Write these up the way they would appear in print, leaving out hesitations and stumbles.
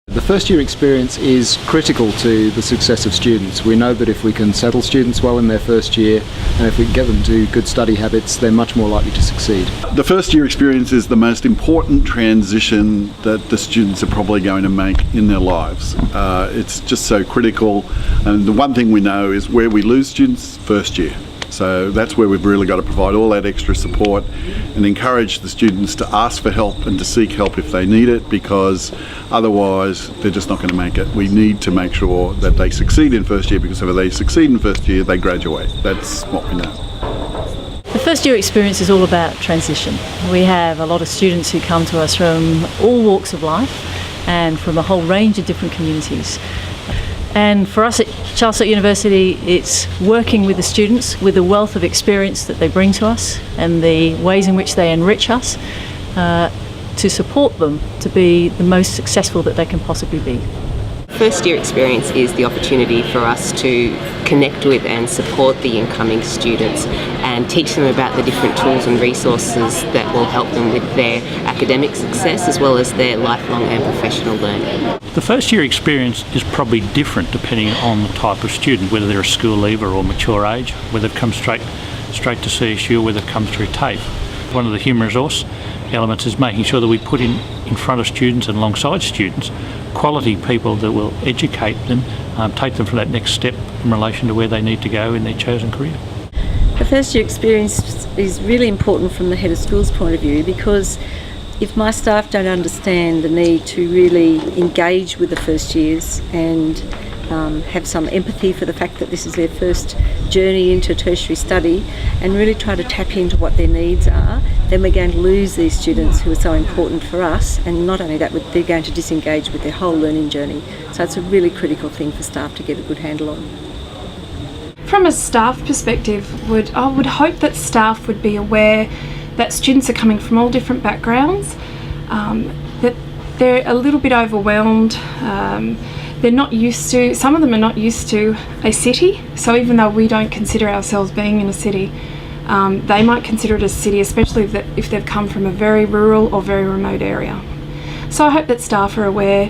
The first year experience is critical to the success of students. We know that if we can settle students well in their first year, and if we can get them to good study habits, they're much more likely to succeed. The first year experience is the most important transition that the students are probably going to make in their lives. It's just so critical, and the one thing we know is where we lose students, first year. So that's where we've really got to provide all that extra support and encourage the students to ask for help and to seek help if they need it, because otherwise they're just not going to make it. We need to make sure that they succeed in first year, because if they succeed in first year, they graduate. That's what we know. The first year experience is all about transition. We have a lot of students who come to us from all walks of life and from a whole range of different communities. And for us at Charles Sturt University, it's working with the students with the wealth of experience that they bring to us and the ways in which they enrich us to support them to be the most successful that they can possibly be. First year experience is the opportunity for us to connect with and support the incoming students and teach them about the different tools and resources that will help them with their academic success as well as their lifelong and professional learning. The first year experience is probably different depending on the type of student, whether they're a school leaver or mature age, whether they've come straight to CSU or whether they've come through TAFE. One of the human resource elements is making sure that we put in front of students and alongside students quality people that will educate them, take them for that next step in relation to where they need to go in their chosen career. The first year experience is really important from the head of school's point of view, because if my staff don't understand the need to really engage with the first years and have some empathy for the fact that this is their first journey into tertiary study and really try to tap into what their needs are, then we're going to lose these students who are so important for us, and not only that, they're going to disengage with their whole learning journey. So it's a really critical thing for staff to get a good handle on. From a staff perspective, I would hope that staff would be aware that students are coming from all different backgrounds, that they're a little bit overwhelmed. They're not used to, some of them are not used to a city, so even though we don't consider ourselves being in a city, they might consider it a city, especially if they've come from a very rural or very remote area. So I hope that staff are aware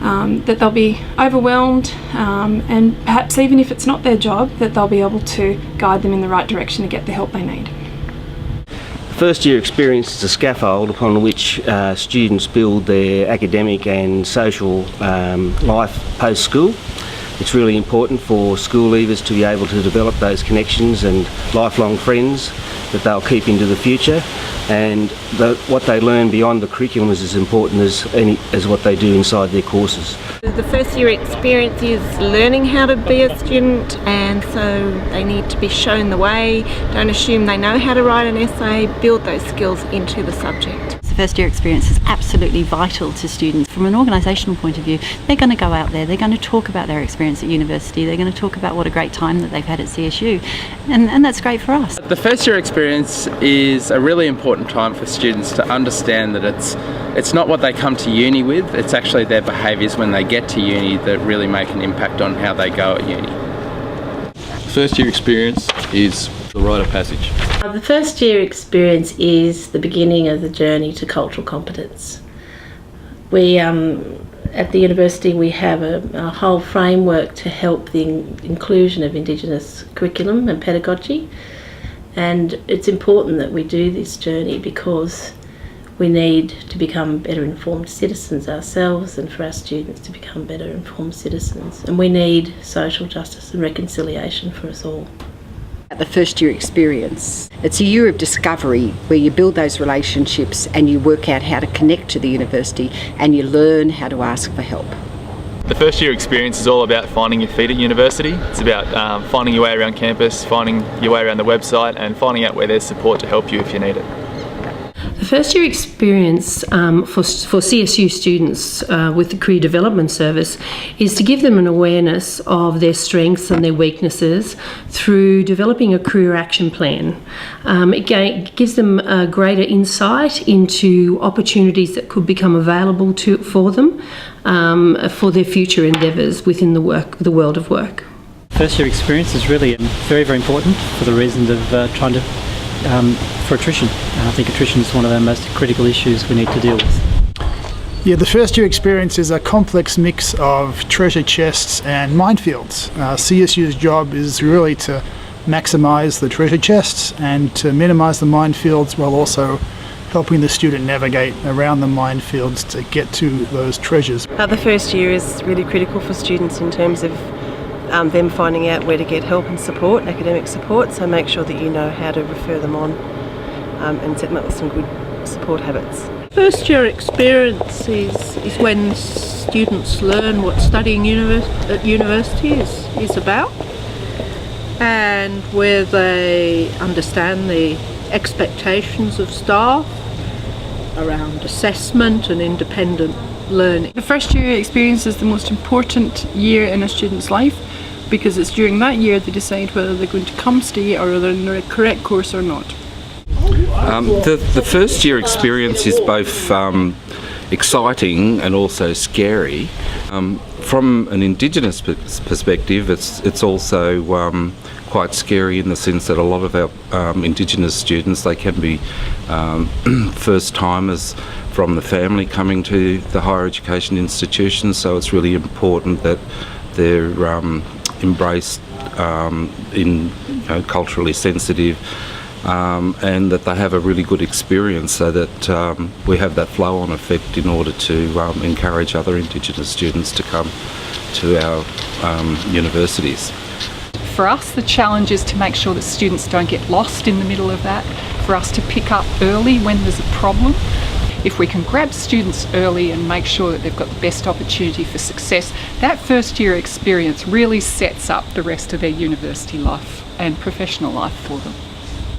that they'll be overwhelmed, and perhaps even if it's not their job, that they'll be able to guide them in the right direction to get the help they need. The first year experience is a scaffold upon which students build their academic and social life post-school. It's really important for school leavers to be able to develop those connections and lifelong friends that they'll keep into the future, and what they learn beyond the curriculum is as important as what they do inside their courses. The first year experience is learning how to be a student, and so they need to be shown the way. Don't assume they know how to write an essay, build those skills into the subject. The first year experience is absolutely vital to students. From an organisational point of view, they're going to go out there, they're going to talk about their experience at university, they're going to talk about what a great time that they've had at CSU, and that's great for us. The first year experience is a really important time for students to understand that it's not what they come to uni with, it's actually their behaviours when they get to uni that really make an impact on how they go at uni. First year experience is the rite of passage. The first year experience is the beginning of the journey to cultural competence. We at the university we have a whole framework to help the inclusion of Indigenous curriculum and pedagogy, and it's important that we do this journey because we need to become better informed citizens ourselves and for our students to become better informed citizens, and we need social justice and reconciliation for us all. The first year experience, it's a year of discovery where you build those relationships and you work out how to connect to the university and you learn how to ask for help. The first year experience is all about finding your feet at university. It's about finding your way around campus, finding your way around the website and finding out where there's support to help you if you need it. The first year experience for CSU students with the Career Development Service is to give them an awareness of their strengths and their weaknesses through developing a career action plan. It gives them a greater insight into opportunities that could become available for them for their future endeavours within the world of work. First year experience is really very, very important for the reasons of trying to for attrition. I think attrition is one of our most critical issues we need to deal with. Yeah, the first year experience is a complex mix of treasure chests and minefields. CSU's job is really to maximise the treasure chests and to minimise the minefields, while also helping the student navigate around the minefields to get to those treasures. The first year is really critical for students in terms of them finding out where to get help and support, academic support, so make sure that you know how to refer them on and set them up with some good support habits. First year experience is when students learn what studying at university is about, and where they understand the expectations of staff around assessment and independent learning. The first year experience is the most important year in a student's life, because it's during that year they decide whether they're going to come stay or whether they're in the correct course or not. The first year experience is both exciting and also scary. From an Indigenous perspective, it's also quite scary in the sense that a lot of our Indigenous students, they can be first timers from the family coming to the higher education institutions, so it's really important that they're embraced culturally sensitive, and that they have a really good experience, so that we have that flow-on effect in order to encourage other Indigenous students to come to our universities. For us, the challenge is to make sure that students don't get lost in the middle of that, for us to pick up early when there's a problem. If we can grab students early and make sure that they've got the best opportunity for success, that first year experience really sets up the rest of their university life and professional life for them.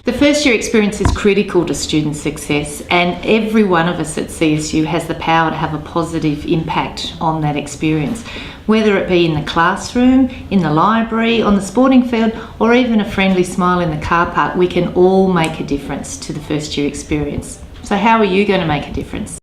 The first year experience is critical to student success, and every one of us at CSU has the power to have a positive impact on that experience, whether it be in the classroom, in the library, on the sporting field, or even a friendly smile in the car park. We can all make a difference to the first year experience. So how are you going to make a difference?